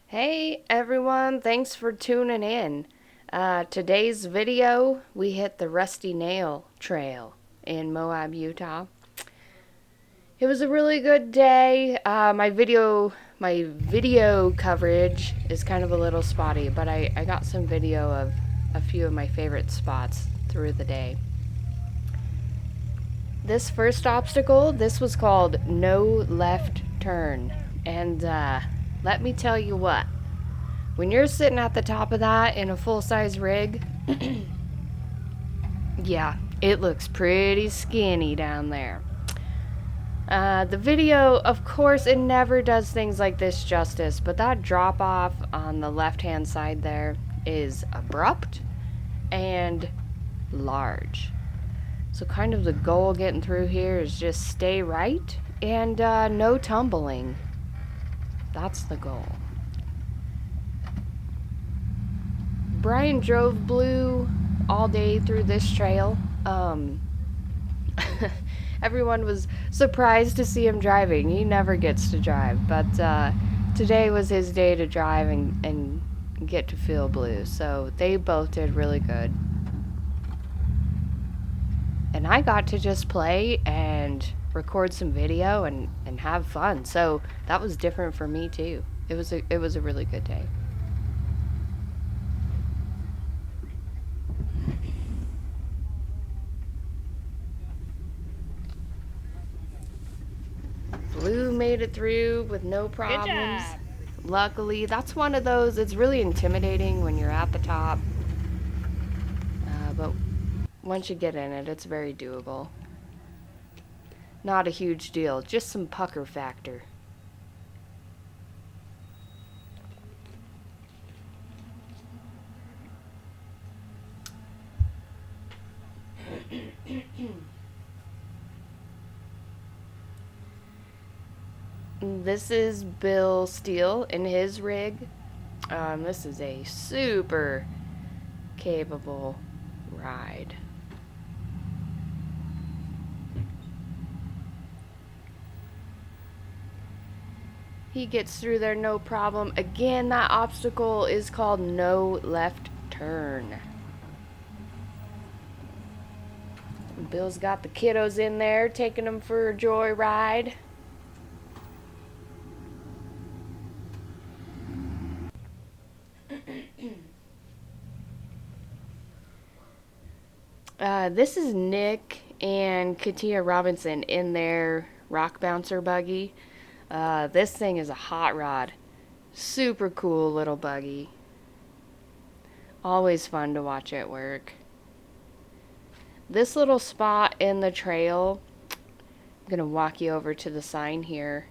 Hey everyone, thanks for tuning in. Today's video, we hit the Rusty Nail Trail in Moab, Utah. It was a really good day. My video coverage is kind of a little spotty, but I got some video of a few of my favorite spots through the day. This first obstacle, this was called No Left Turn. And let me tell you what, when you're sitting at the top of that in a full-size rig, yeah, it looks pretty skinny down there. The video, of course, it never does things like this justice, but that drop off on the left-hand side there is abrupt and large. So kind of the goal getting through here is just stay right and no tumbling. That's the goal. Brian drove blue all day through this trail. Everyone was surprised to see him driving. He never gets to drive, but today was his day to drive and get to feel blue. So they both did really good. And I got to just play and record some video and have fun. So that was different for me too. It was a really good day. Blue made it through with no problems. Luckily, that's one of those, it's really intimidating when you're at the top. But once you get in it, it's very doable. Not a huge deal, just some pucker factor. This is Bill Steele in his rig. This is a super capable ride. He gets through there no problem. Again, that obstacle is called No Left Turn. Bill's got the kiddos in there, taking them for a joyride. This is Nick and Katia Robinson in their rock bouncer buggy. This thing is a hot rod. Super cool little buggy. Always fun to watch it work. This little spot in the trail, I'm going to walk you over to the sign here.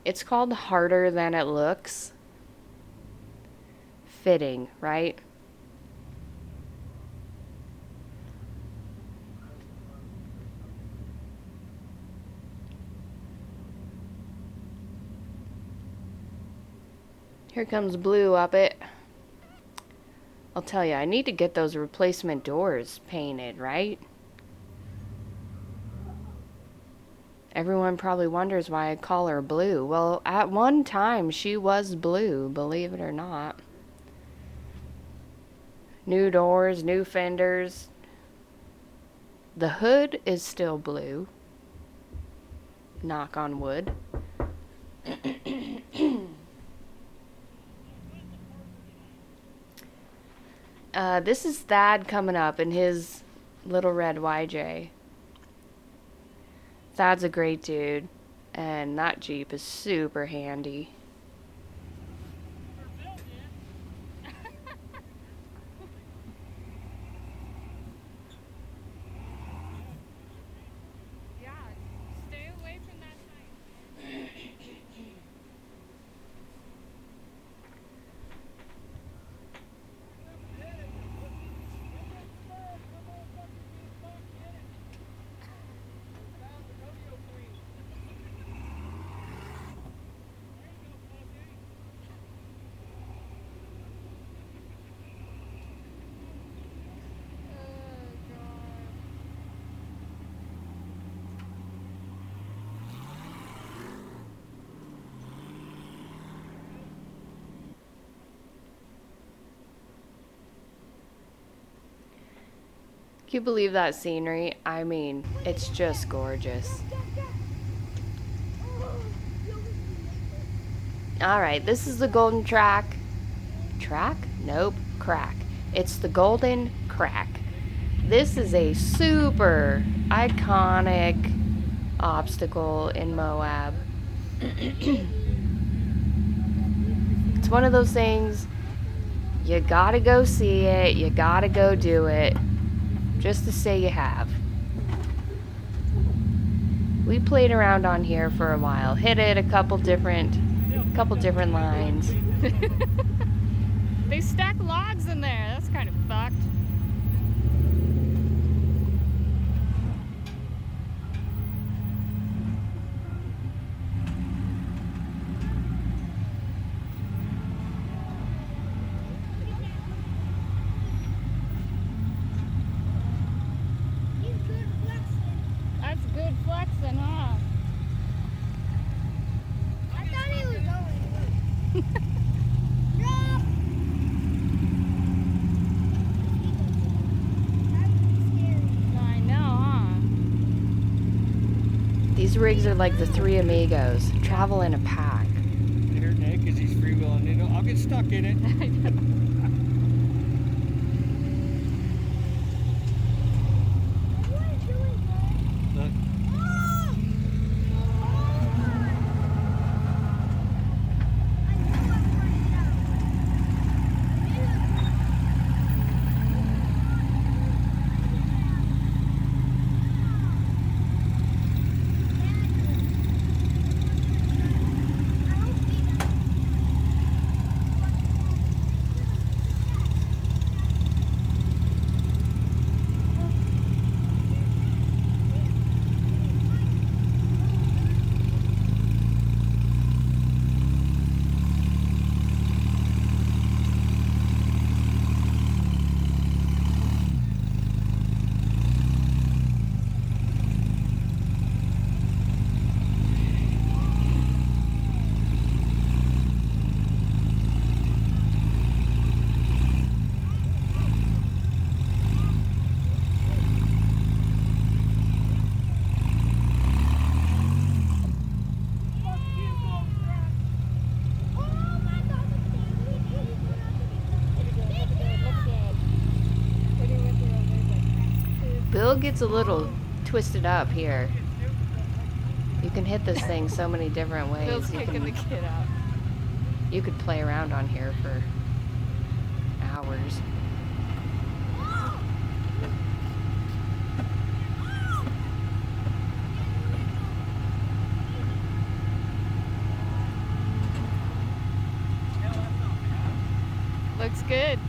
It's called Harder Than It Looks. Fitting, right? Here comes Blue up it. I'll tell you, I need to get those replacement doors painted, right? Everyone probably wonders why I call her Blue. Well, at one time she was blue, believe it or not. New doors, new fenders. The hood is still blue. Knock on wood. This is Thad coming up in his little red YJ. Thad's a great dude, and that Jeep is super handy. Can you believe that scenery? I mean, it's just gorgeous. Alright, this is the Golden Track. Track? Nope. Crack. It's the Golden Crack. This is a super iconic obstacle in Moab. It's one of those things, you gotta go see it, you gotta go do it, just to say you have. We played around on here for a while, hit it a couple different lines. They stack logs in there. That's kind of fucked. That's good flexing, huh? I thought he was going. Drop! I know, huh? These rigs are like the Three Amigos, travel in a pack. Here, Nick, because he's freewheeling it. I'll get stuck in it. What are you doing, bro? Look. Bill gets a little twisted up here. You can hit this thing so many different ways. Bill's kicking the kid out. You could play around on here for hours. Looks good.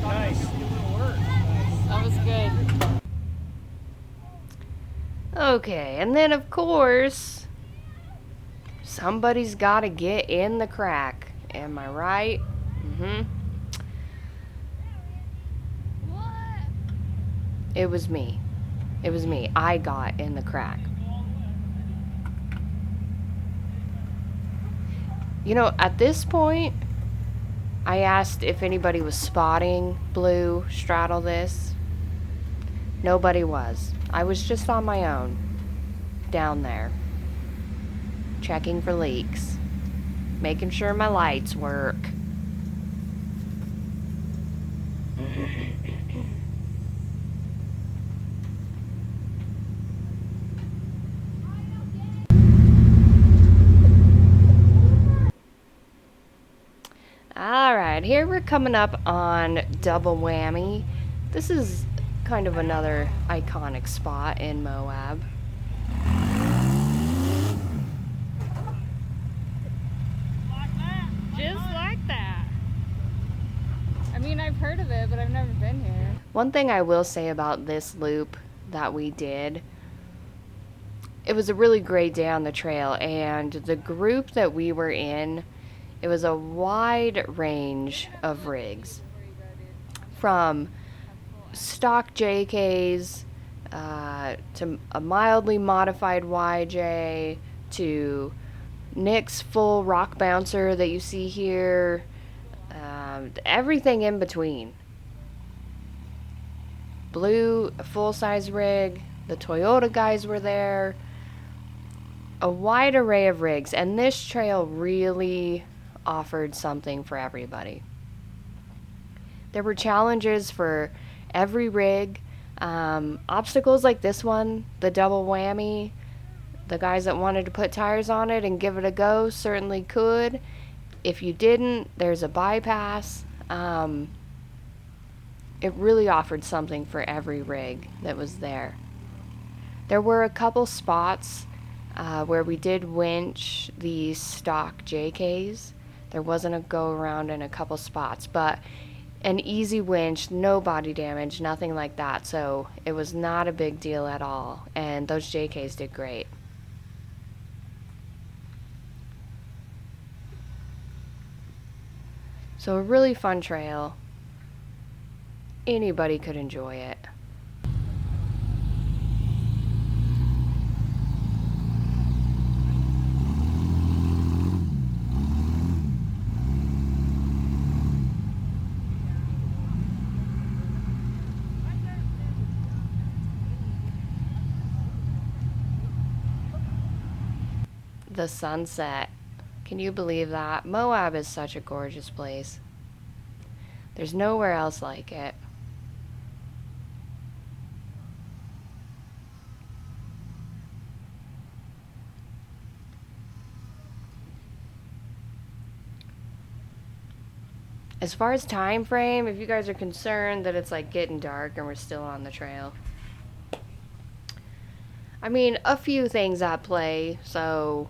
Nice. That was good. Okay, and then of course, somebody's gotta get in the crack. Am I right? Mm-hmm. What? It was me. It was me. I got in the crack. You know, at this point, I asked if anybody was spotting Blue straddle this. Nobody was. I was just on my own, down there, checking for leaks, making sure my lights work. Alright, here we're coming up on Double Whammy. This is kind of another iconic spot in Moab. Just like that. I mean, I've heard of it, but I've never been here. One thing I will say about this loop that we did, it was a really great day on the trail, and the group that we were in, it was a wide range of rigs. From stock JKs to a mildly modified YJ to Nick's full rock bouncer that you see here, everything in between. Blue, a full-size rig, the Toyota guys were there, a wide array of rigs, and this trail really offered something for everybody. There were challenges for every rig. Obstacles like this one, the double whammy, the guys that wanted to put tires on it and give it a go certainly could. If you didn't, there's a bypass. It really offered something for every rig that was there. There were a couple spots where we did winch the stock JKs. There wasn't a go around in a couple spots, but an easy winch, no body damage, nothing like that. So it was not a big deal at all. And those JKs did great. So a really fun trail. Anybody could enjoy it. The sunset. Can you believe that? Moab is such a gorgeous place. There's nowhere else like it. As far as time frame, if you guys are concerned that it's like getting dark and we're still on the trail, I mean, a few things at play. So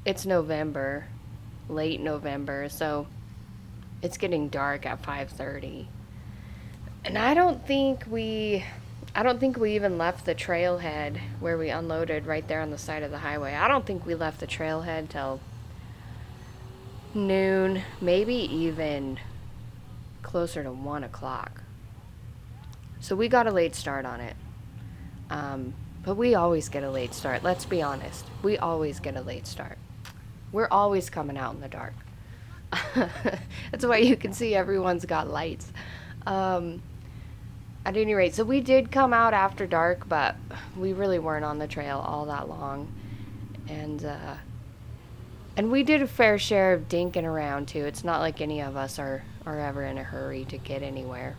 it's November, late November, so it's getting dark at 5:30. And I don't think we even left the trailhead where we unloaded right there on the side of the highway. I don't think we left the trailhead till noon, maybe even closer to 1 o'clock. So we got a late start on it. But we always get a late start. Let's be honest. We always get a late start. We're always coming out in the dark. That's why you can see everyone's got lights. At any rate, so we did come out after dark, but we really weren't on the trail all that long. And we did a fair share of dinking around too. It's not like any of us are ever in a hurry to get anywhere.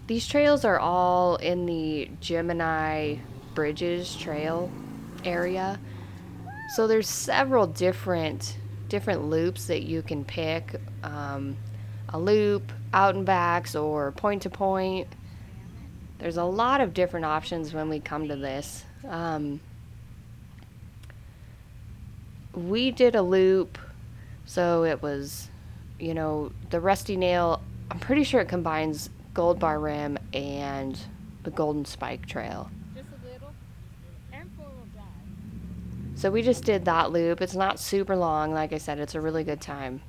These trails are all in the Gemini Bridges Trail area. So there's several different loops that you can pick. A loop, out and backs, or point to point. There's a lot of different options when we come to this. We did a loop, so it was, the Rusty Nail, I'm pretty sure it combines Gold Bar Rim and the Golden Spike Trail. Just a little. And four-wheel drive. So we just did that loop. It's not super long. Like I said, it's a really good time.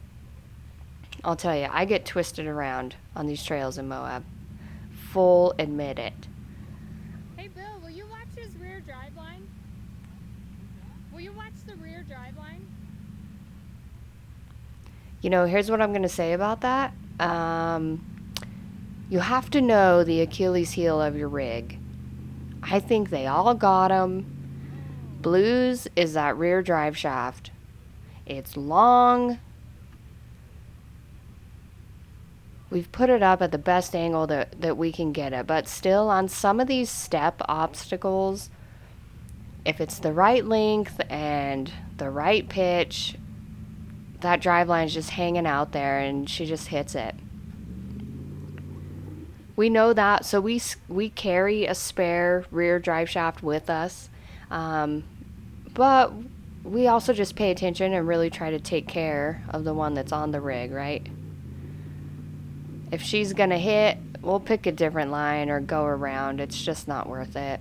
I'll tell you, I get twisted around on these trails in Moab. Full admit it. Hey, Bill, will you watch his rear drive line? Will you watch the rear drive line? Here's what I'm going to say about that. You have to know the Achilles heel of your rig. I think they all got them. Blues is that rear drive shaft. It's long. We've put it up at the best angle that we can get it, but still on some of these step obstacles, if it's the right length and the right pitch, that drive line's just hanging out there and she just hits it. We know that, so we carry a spare rear drive shaft with us, but we also just pay attention and really try to take care of the one that's on the rig, right? If she's gonna hit, we'll pick a different line or go around. It's just not worth it.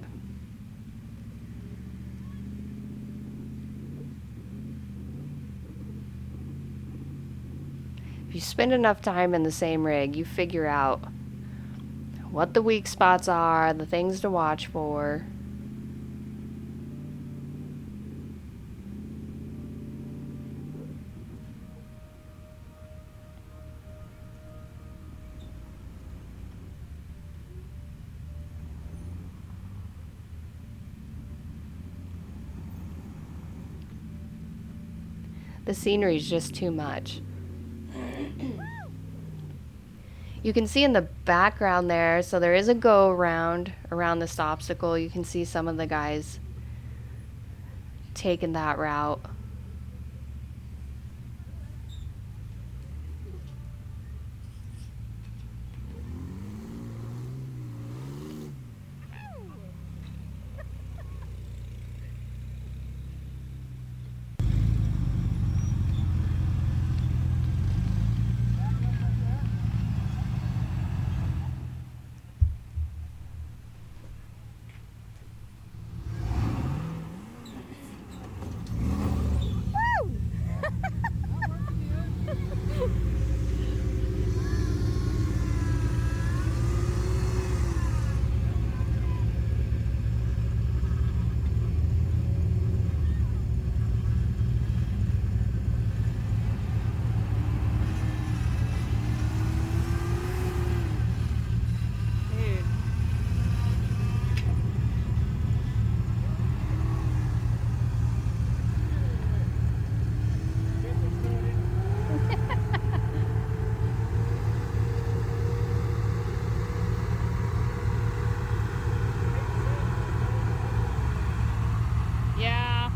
If you spend enough time in the same rig, you figure out what the weak spots are, the things to watch for. The scenery is just too much. You can see in the background there, so there is a go around this obstacle. You can see some of the guys taking that route. Yeah.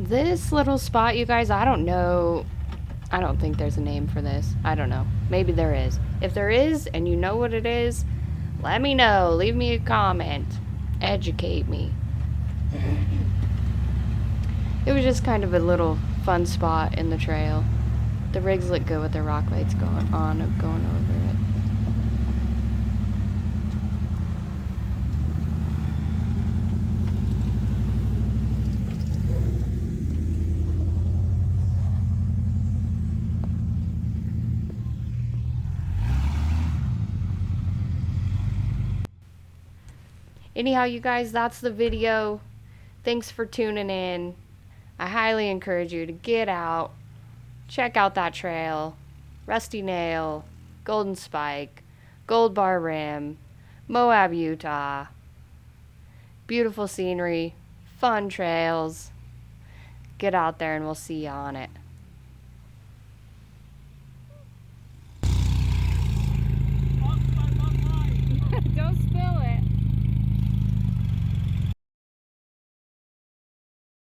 This little spot, you guys, I don't know. I don't think there's a name for this. I don't know. Maybe there is. If there is, and you know what it is, let me know. Leave me a comment. Educate me. It was just kind of a little fun spot in the trail. The rigs look good with the rock lights going on and going over it. Anyhow, you guys, that's the video. Thanks for tuning in. I highly encourage you to get out, check out that trail. Rusty Nail, Golden Spike, Gold Bar Rim, Moab, Utah. Beautiful scenery, fun trails. Get out there and we'll see you on it.